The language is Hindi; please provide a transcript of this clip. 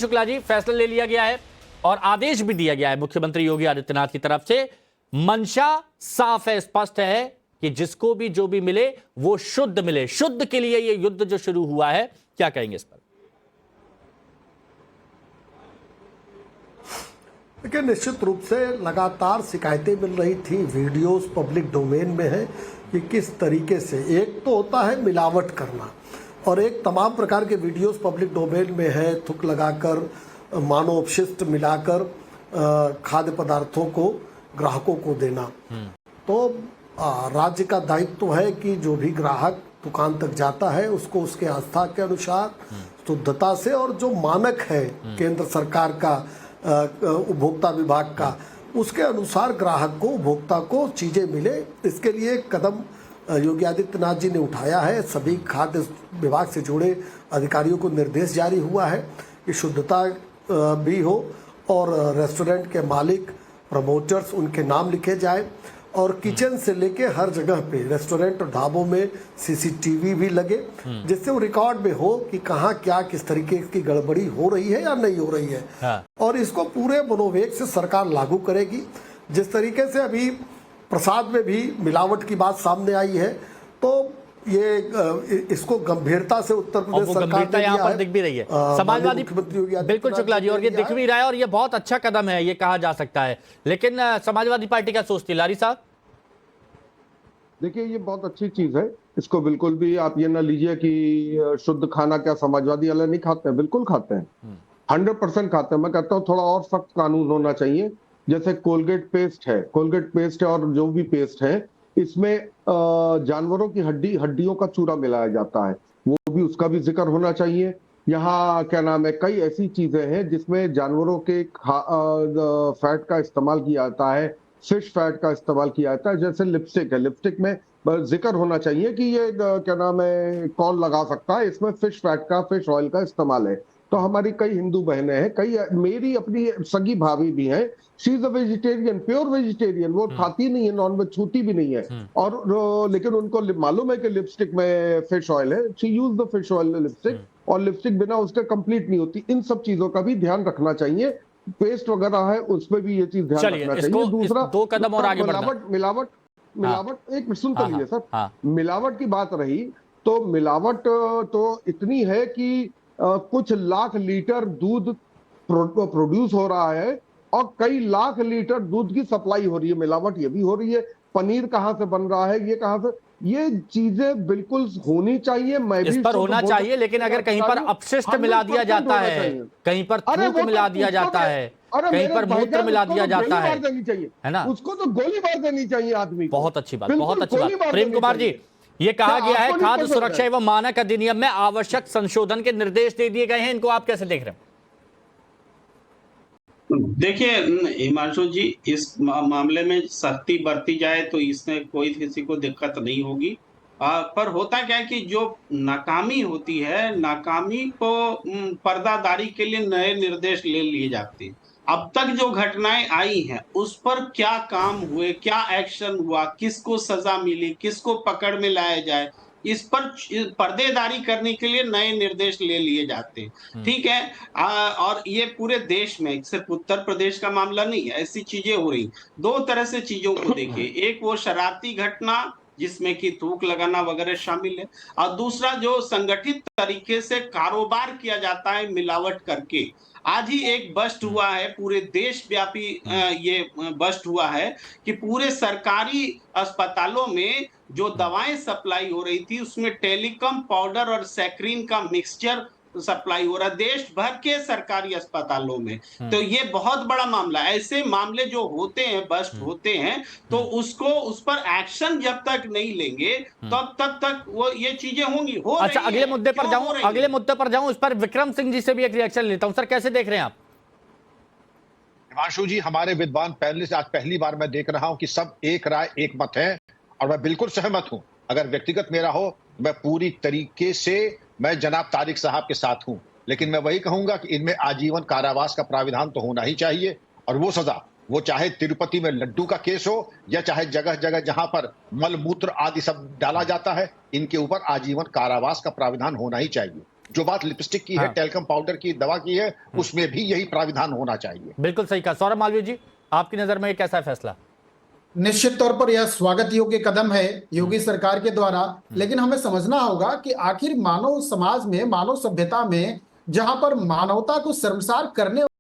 शुक्ला जी, फैसला ले लिया गया है और आदेश भी दिया गया है मुख्यमंत्री योगी आदित्यनाथ की तरफ से। मंशा साफ है, स्पष्ट है कि जिसको भी जो भी मिले वो शुद्ध मिले। शुद्ध के लिए ये युद्ध जो शुरू हुआ है, क्या कहेंगे इस पर? देखिए, निश्चित रूप से लगातार शिकायतें मिल रही थी, वीडियोस पब्लिक डोमेन में है कि किस तरीके से एक तो होता है मिलावट करना और एक तमाम प्रकार के वीडियोस पब्लिक डोमेन में है, थुक लगाकर मानव अपशिष्ट मिलाकर खाद्य पदार्थों को ग्राहकों को देना। तो राज्य का दायित्व है कि जो भी ग्राहक दुकान तक जाता है उसको उसके आस्था के अनुसार शुद्धता से और जो मानक है केंद्र सरकार का उपभोक्ता विभाग का, उसके अनुसार ग्राहक को उपभोक्ता को चीजें मिले। इसके लिए एक कदम योगी आदित्यनाथ जी ने उठाया है। सभी खाद्य विभाग से जुड़े अधिकारियों को निर्देश जारी हुआ है कि शुद्धता भी हो और रेस्टोरेंट के मालिक, प्रमोटर्स, उनके नाम लिखे जाए और किचन से लेके हर जगह पे रेस्टोरेंट और ढाबों में सीसीटीवी भी लगे, जिससे वो रिकॉर्ड में हो कि कहाँ क्या किस तरीके की गड़बड़ी हो रही है या नहीं हो रही है। हाँ। और इसको पूरे मनोवेग से सरकार लागू करेगी। जिस तरीके से अभी प्रसाद में भी मिलावट की बात सामने आई है, तो ये इसको गंभीरता से उत्तर प्रदेश सरकार ने यहाँ पर दिख भी रही है। समाजवादी बिल्कुल शुक्ला जी, और ये दिख भी रहा है और ये बहुत अच्छा कदम है, ये कहा जा सकता है। लेकिन समाजवादी पार्टी क्या सोचती है, लारी साहब? देखिए, ये बहुत अच्छी चीज है। इसको बिल्कुल भी आप ये ना लीजिए कि शुद्ध खाना क्या समाजवादी वाले नहीं खाते हैं, बिल्कुल खाते हैं, 100% खाते हैं। मैं कहता हूँ थोड़ा और सख्त कानून होना चाहिए। जैसे कोलगेट पेस्ट है और जो भी पेस्ट है, इसमें जानवरों की हड्डियों का चूरा मिलाया जाता है, वो भी उसका भी जिक्र होना चाहिए। यहाँ क्या नाम है, कई ऐसी चीजें हैं जिसमें जानवरों के फैट का इस्तेमाल किया जाता है, फिश फैट का इस्तेमाल किया जाता है। जैसे लिपस्टिक है, लिपस्टिक में जिक्र होना चाहिए कि ये क्या नाम है, कौन लगा सकता है, इसमें फिश ऑयल का इस्तेमाल है। तो हमारी कई हिंदू बहनें हैं, कई मेरी अपनी सगी भाभी भी हैं, she is a vegetarian, pure vegetarian, वो खाती नहीं है नॉनवेज, छूती भी नहीं है। और लेकिन उनको मालूम है कि लिपस्टिक में फिश ऑयल है, she use the fish oil lipstick, और लिपस्टिक बिना उसके कंप्लीट नहीं होती। इन सब चीजों का भी ध्यान रखना चाहिए। पेस्ट वगैरह है उसमें भी ये चीज ध्यान रखना चाहिए। दूसरा, दो कदम और आगे बढ़ना। मिलावट एक सुन कर लीजिए सर। मिलावट की बात रही तो मिलावट तो इतनी है कि कुछ लाख लीटर दूध प्रोड्यूस हो रहा है और कई लाख लीटर दूध की सप्लाई हो रही है। मिलावट ये भी हो रही है। पनीर कहाँ से बन रहा है, ये कहाँ से, ये चीजें बिल्कुल होनी चाहिए। मैं भी इस पर होना चाहिए, लेकिन अगर कहीं पर अपशिष्ट मिला दिया जाता है, कहीं पर थूक मिला दिया जाता है, कहीं पर मूत्र मिला दिया जाता है, है ना, उसको तो गोली मार देनी चाहिए आदमी। बहुत अच्छी बात, बहुत अच्छी बात। प्रेम कुमार जी, ये कहा गया है खाद्य सुरक्षा एवं मानक अधिनियम में आवश्यक संशोधन के निर्देश दे दिए गए हैं, इनको आप कैसे देख रहे हैं? देखिए हिमांशु जी, इस मामले में सख्ती बरती जाए तो इसमें कोई किसी को दिक्कत नहीं होगी। पर होता क्या है कि जो नाकामी होती है, नाकामी को पर्दादारी के लिए नए निर्देश ले लिए जाते हैं। अब तक जो घटनाएं आई हैं उस पर क्या काम हुए, क्या एक्शन हुआ, किसको सजा मिली, किसको पकड़ में लाया जाए, इस पर पर्देदारी करने के लिए नए निर्देश ले लिए जाते हैं। ठीक है। और ये पूरे देश में, सिर्फ उत्तर प्रदेश का मामला नहीं है, ऐसी चीजें हो रही। दो तरह से चीजों को देखिए, एक वो शरारती घटना जिसमें कि थूक लगाना वगैरह शामिल है, और दूसरा जो संगठित तरीके से कारोबार किया जाता है मिलावट करके। आज ही एक बस्ट हुआ है, पूरे देश व्यापी ये बस्ट हुआ है कि पूरे सरकारी अस्पतालों में जो दवाएं सप्लाई हो रही थी उसमें टेलीकॉम पाउडर और सैक्रीन का मिक्सचर सप्लाई हो रहा है देश भर के सरकारी अस्पतालों में। तो ये बहुत बड़ा मामला। ऐसे मामले जो होते हैं, बस्ट होते हैं, तो उसको उस पर एक्शन जब तक नहीं लेंगे तब तक वो ये चीजें होंगी। अच्छा, अगले मुद्दे पर जाऊं, इस पर विक्रम सिंह जी से भी एक रिएक्शन लेता हूं। सर, कैसे देख रहे हैं आप? हिमांशु जी, हमारे विद्वान पैनलिस्ट आज पहली बार मैं देख रहा हूं कि सब एक राय एक मत है, और मैं बिल्कुल सहमत हूं। अगर व्यक्तिगत मेरा हो, मैं पूरी तरीके से मैं जनाब तारिक साहब के साथ हूं, लेकिन मैं वही कहूंगा कि इनमें आजीवन कारावास का प्राविधान तो होना ही चाहिए। और वो सजा, वो चाहे तिरुपति में लड्डू का केस हो या चाहे जगह जगह जहां पर मल मूत्र आदि सब डाला जाता है, इनके ऊपर आजीवन कारावास का प्राविधान होना ही चाहिए। जो बात लिपस्टिक की है, हाँ। टैल्कम पाउडर की, दवा की है, उसमें भी यही प्राविधान होना चाहिए। बिल्कुल सही कहा। सौरभ मालवीय जी, आपकी नजर में ये कैसा है फैसला? निश्चित तौर पर यह स्वागत योग्य कदम है योगी सरकार के द्वारा, लेकिन हमें समझना होगा कि आखिर मानव समाज में, मानव सभ्यता में, जहां पर मानवता को शर्मसार करने